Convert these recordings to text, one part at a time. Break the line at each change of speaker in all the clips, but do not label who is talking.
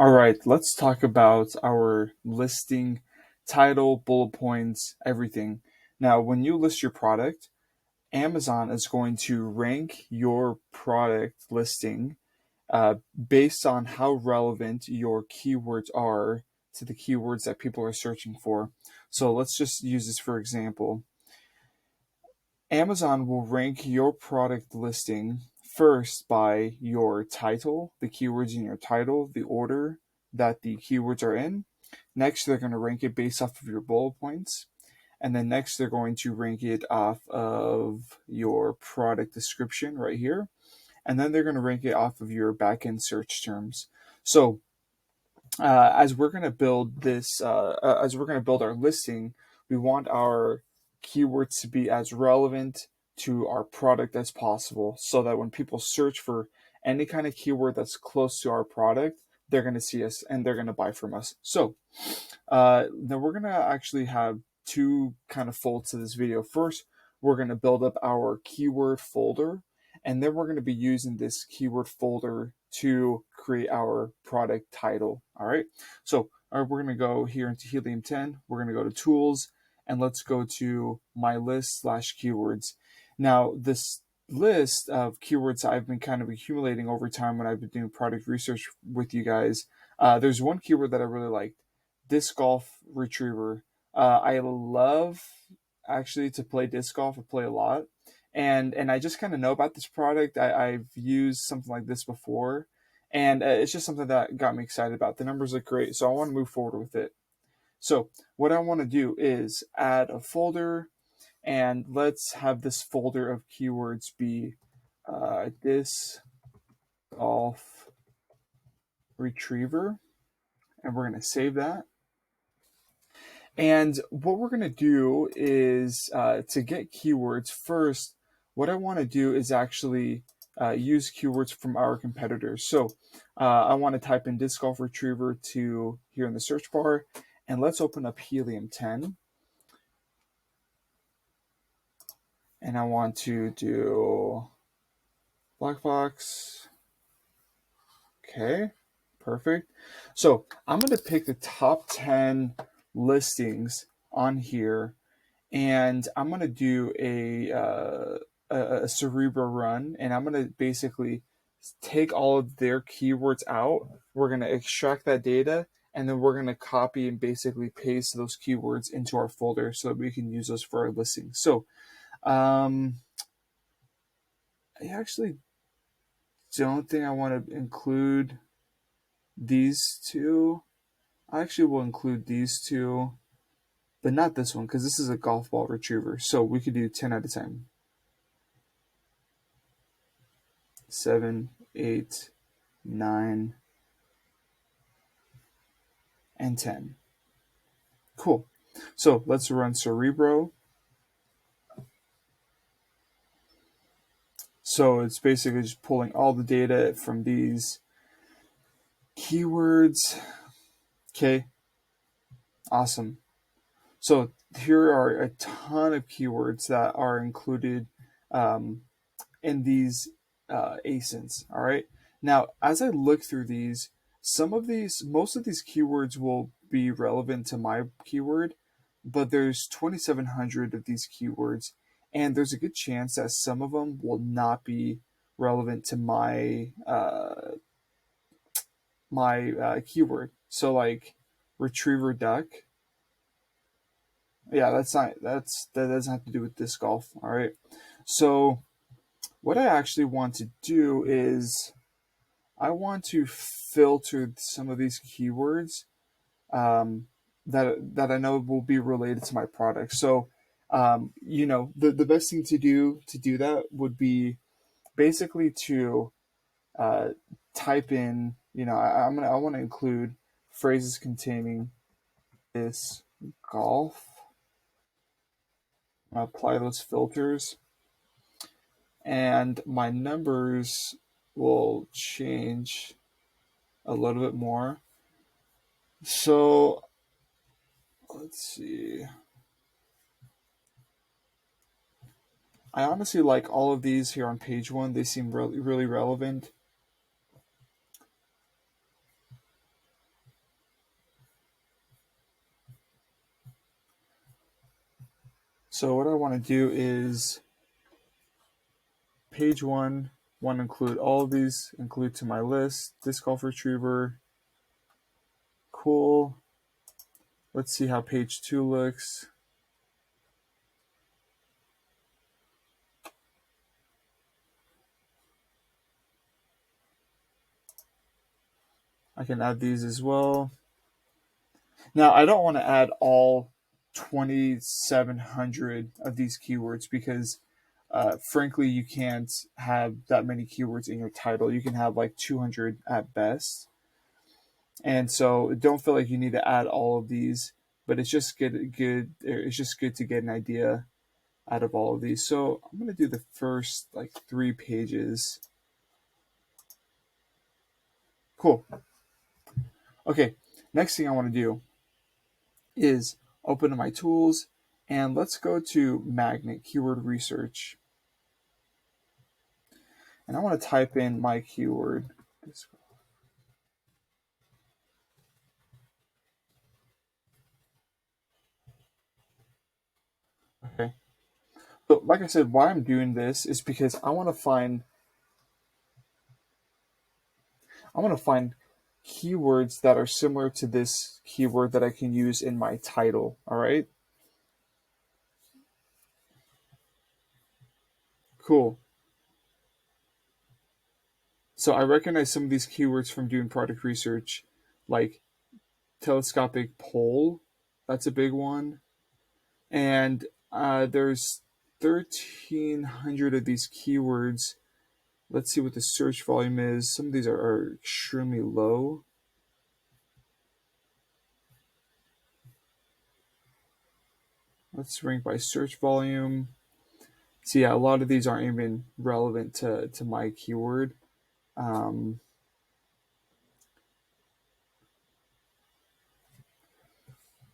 All right, let's talk about our listing title, bullet points, everything. Now, when you list your product, Amazon is going to rank your product listing uh, based on how relevant your keywords are to the keywords that people are searching for. So let's just use this for example. Amazon will rank your product listing first by your title, the keywords in your title, the order that the keywords are in. Next, they're going to rank it based off of your bullet points. And then next, they're going to rank it off of your product description right here. And then they're going to rank it off of your backend search terms. So as we're going to build this, as we're going to build our listing, we want our keywords to be as relevant to our product as possible so that when people search for any kind of keyword that's close to our product, they're going to see us and they're going to buy from us. So then we're going to actually have two kind of folds to this video. First, we're going to build up our keyword folder, and then we're going to be using this keyword folder to create our product title. All right. So we're going to go here into Helium 10. We're going to go to tools and let's go to my list / keywords. Now this list of keywords I've been kind of accumulating over time when I've been doing product research with you guys. There's one keyword that I really liked, disc golf retriever. I love actually to play disc golf. I play a lot, and I just kind of know about this product. I've used something like this before, and it's just something that got me excited about. The numbers look great, so I want to move forward with it. So what I want to do is add a folder, and let's have this folder of keywords be disc golf retriever, and we're going to save that. And what we're going to do is to get keywords first, what I want to do is actually use keywords from our competitors. So I want to type in disc golf retriever to here in the search bar, and let's open up Helium 10. And I want to do black box. Okay, perfect. So I'm going to pick the top 10 listings on here, and I'm going to do a Cerebro run, and I'm going to basically take all of their keywords out. We're going to extract that data, and then we're going to copy and basically paste those keywords into our folder so that we can use those for our listing. So I actually don't think I want to include these two. I actually will include these two, but not this one because this is a golf ball retriever. So we could do 10 out of 10. 7, 8, 9, and 10. Cool. So let's run Cerebro. So it's basically just pulling all the data from these keywords. Okay. Awesome. So here are a ton of keywords that are included in these ASINs. All right. Now, as I look through these, most of these keywords will be relevant to my keyword, but there's 2,700 of these keywords, and there's a good chance that some of them will not be relevant to my keyword. So like retriever duck. Yeah, that doesn't have to do with disc golf. All right. So what I actually want to do is I want to filter some of these keywords that I know will be related to my product. So, the best thing to do that would be basically to uh, type in. I want to include phrases containing this golf. Apply those filters, and my numbers will change a little bit more. So let's see. I honestly like all of these here on page 1. They seem really, really relevant. So what I want to do is page 1, want to include all of these, include to my list, disc golf retriever. Cool. Let's see how page 2 looks. I can add these as well. Now, I don't want to add all 2,700 of these keywords because, frankly, you can't have that many keywords in your title. You can have like 200 at best. And so don't feel like you need to add all of these, but it's just good. It's just good to get an idea out of all of these. So I'm going to do the first like 3 pages. Cool. Okay, next thing I want to do is open my tools and let's go to magnet keyword research. And I want to type in my keyword. Okay. So like I said, why I'm doing this is because I want to find keywords that are similar to this keyword that I can use in my title. All right. Cool. So I recognize some of these keywords from doing product research, like telescopic pole. That's a big one. And there's 1,300 of these keywords. Let's see what the search volume is. Some of these are extremely low. Let's rank by search volume. So yeah, a lot of these aren't even relevant to my keyword.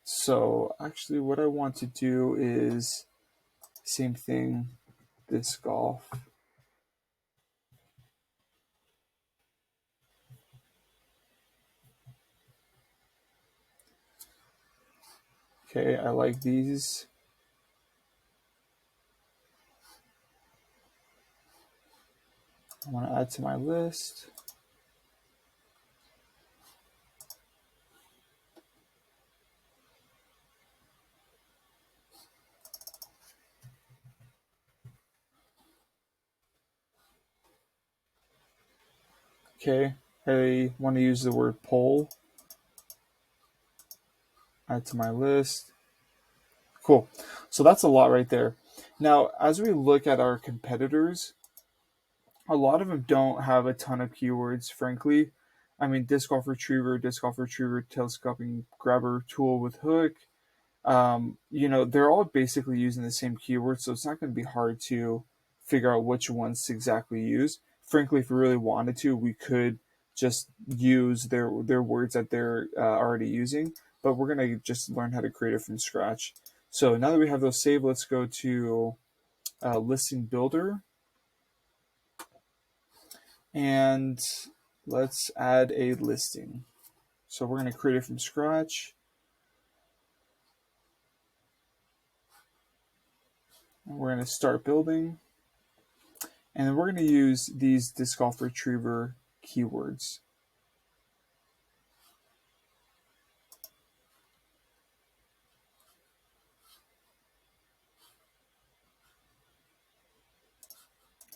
So actually what I want to do is same thing, disc golf. Okay, I like these. I want to add to my list. Okay, I want to use the word pole. Add to my list. Cool. So that's a lot right there. Now, as we look at our competitors, a lot of them don't have a ton of keywords, frankly. I mean, disc golf retriever, telescoping grabber tool with hook. They're all basically using the same keywords, so it's not going to be hard to figure out which ones to exactly use. Frankly, if we really wanted to, we could just use their words that they're already using, but we're going to just learn how to create it from scratch. So now that we have those saved, let's go to listing builder and let's add a listing. So we're going to create it from scratch. And we're going to start building. And then we're going to use these disc golf retriever keywords.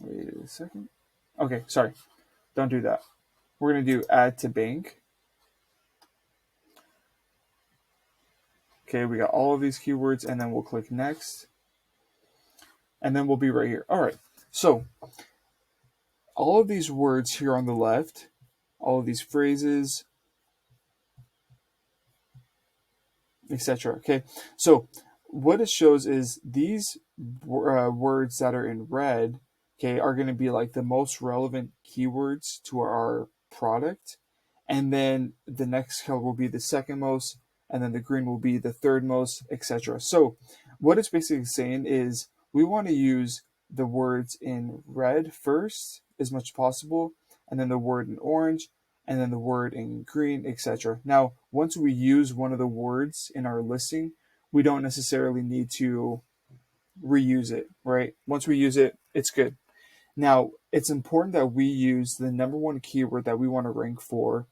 Wait a second. Okay, sorry. Don't do that. We're going to do add to bank. Okay, we got all of these keywords, and then we'll click next. And then we'll be right here. All right, so all of these words here on the left, all of these phrases, etc. Okay, so what it shows is these words that are in red, okay, are going to be like the most relevant keywords to our product, and then the next color will be the second most, and then the green will be the third most, etc. So what it's basically saying is we want to use the words in red first as much as possible, and then the word in orange, and then the word in green, etc. Now, once we use one of the words in our listing, we don't necessarily need to reuse it, right? Once we use it, it's good. Now, it's important that we use the number one keyword that we want to rank for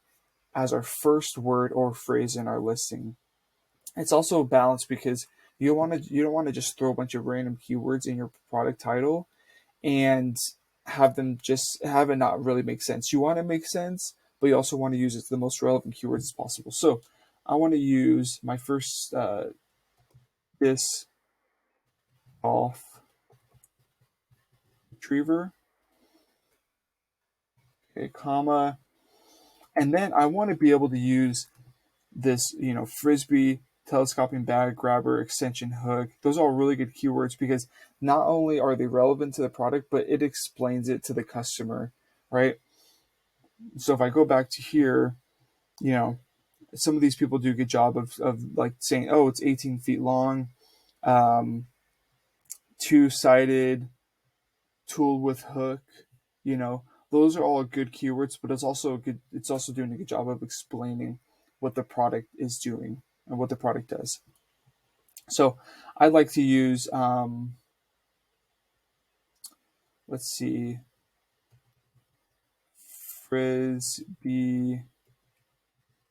as our first word or phrase in our listing. It's also balanced because you don't want to just throw a bunch of random keywords in your product title and have them just have it not really make sense. You want to make sense, but you also want to use it to the most relevant keywords as possible. So I want to use my first this golf retriever, okay, comma, and then I want to be able to use this, frisbee, telescoping bag grabber, extension hook. Those are all really good keywords because not only are they relevant to the product, but it explains it to the customer, right? So if I go back to here, you know, some of these people do a good job of like saying, oh, it's 18 feet long, um, two-sided, tool with hook, you know, those are all good keywords, but it's also doing a good job of explaining what the product is doing and what the product does. So I like to use, let's see, frisbee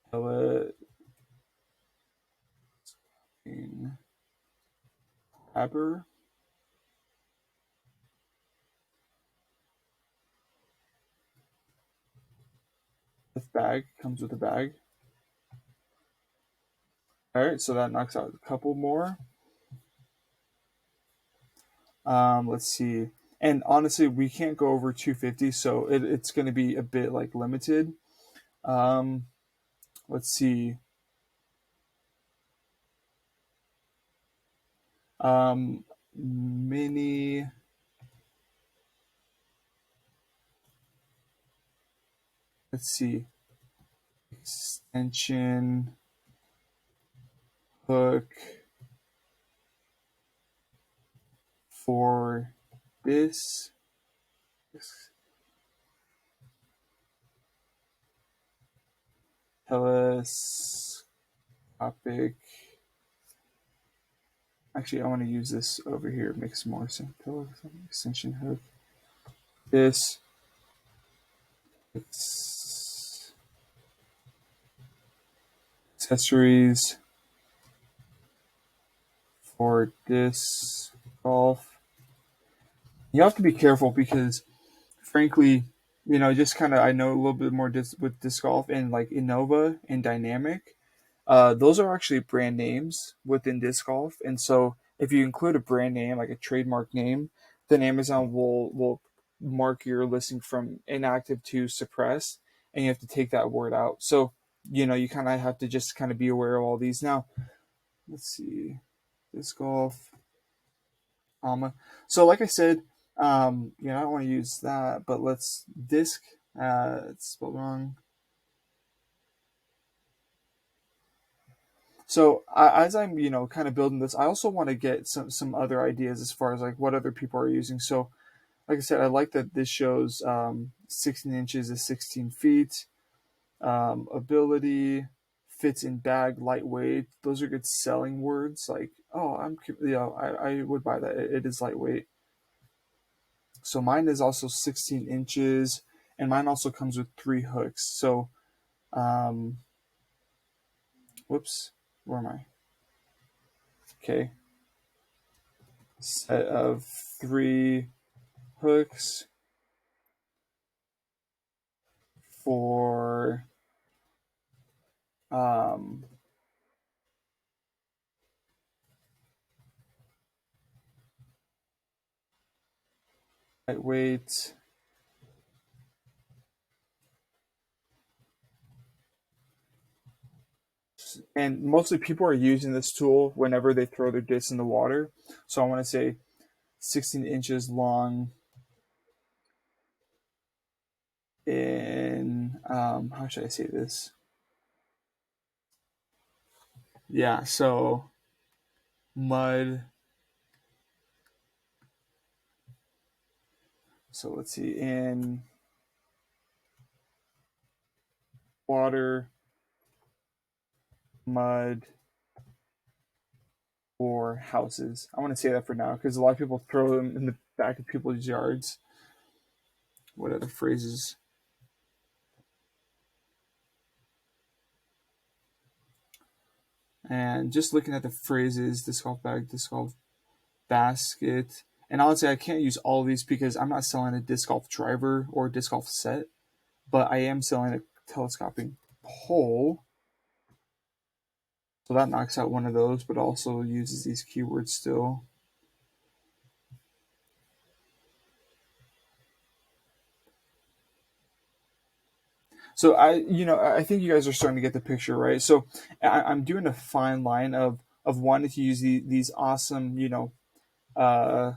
telescoping grabber. With bag, comes with a bag. All right, so that knocks out a couple more. Let's see. And honestly, we can't go over 250, so it's going to be a bit like limited. Um, let's see. Mini. Let's see. Extension hook for this telescopic. Actually, I want to use this over here. It makes more sense. Telescopic extension hook. This. It's accessories for disc golf. You have to be careful because, frankly, just kind of I know a little bit more with disc golf and like Innova and Dynamic. Those are actually brand names within disc golf, and so if you include a brand name like a trademark name, then Amazon will mark your listing from inactive to suppress, and you have to take that word out. So you kind of have to just kind of be aware of all these. Now, let's see, disc golf, so like I said, I don't want to use that, but let's disc. It's spelled wrong. So as I'm, kind of building this, I also want to get some other ideas as far as like what other people are using. So, like I said, I like that this shows 16 inches is 16 feet. Ability fits in bag, lightweight. Those are good selling words. Like, oh, I would buy that. It is lightweight. So mine is also 16 inches, and mine also comes with 3 hooks. So, um, whoops, where am I? Okay, set of 3 hooks for um, lightweight. And mostly people are using this tool whenever they throw their disc in the water. So I want to say 16 inches long in, how should I say this? Yeah, so mud. So let's see, in water, mud, for houses. I want to say that for now because a lot of people throw them in the back of people's yards. What other phrases? And just looking at the phrases, disc golf bag, disc golf basket. And honestly, I can't use all of these because I'm not selling a disc golf driver or a disc golf set, but I am selling a telescoping pole. So that knocks out one of those, but also uses these keywords still. So I think you guys are starting to get the picture, right? So I'm doing a fine line of wanting to use these awesome, uh,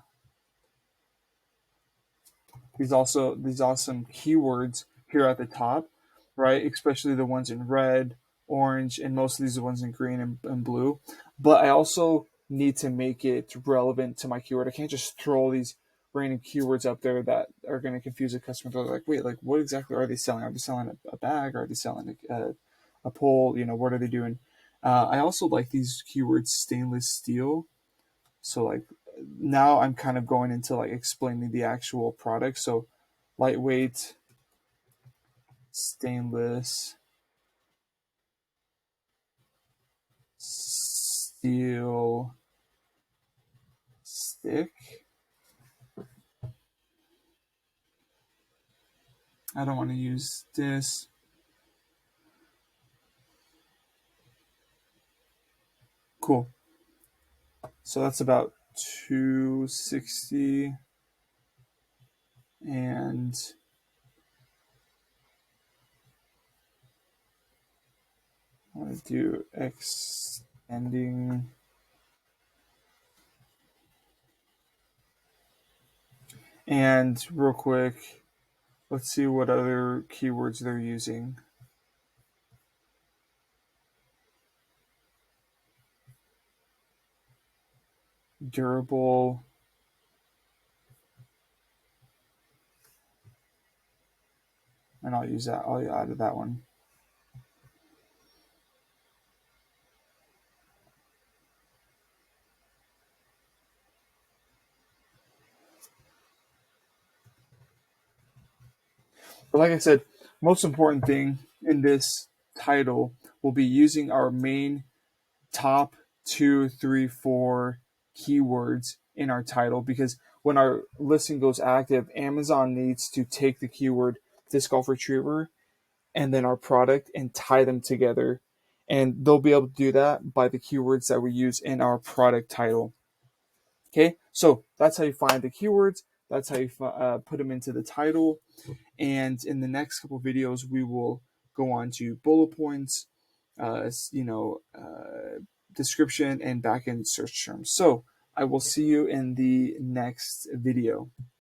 these awesome keywords here at the top, right? Especially the ones in red, orange, and most of these are the ones in green and blue. But I also need to make it relevant to my keyword. I can't just throw all these random keywords up there that are going to confuse a customer. They're like, wait, like what exactly are they selling? Are they selling a bag? Are they selling a pole? What are they doing? I also like these keywords stainless steel. So like now I'm kind of going into like explaining the actual product. So lightweight stainless steel stick. I don't want to use this. Cool. So that's about 260 and I want to do extending. And real quick, let's see what other keywords they're using. Durable. And I'll use that. I'll add that one. But like I said, most important thing in this title will be using our main top 2, 3, 4 keywords in our title because when our listing goes active, Amazon needs to take the keyword disc golf retriever and then our product and tie them together. And they'll be able to do that by the keywords that we use in our product title. Okay, so that's how you find the keywords. That's how you put them into the title. And in the next couple videos, we will go on to bullet points, description, and backend search terms. So I will see you in the next video.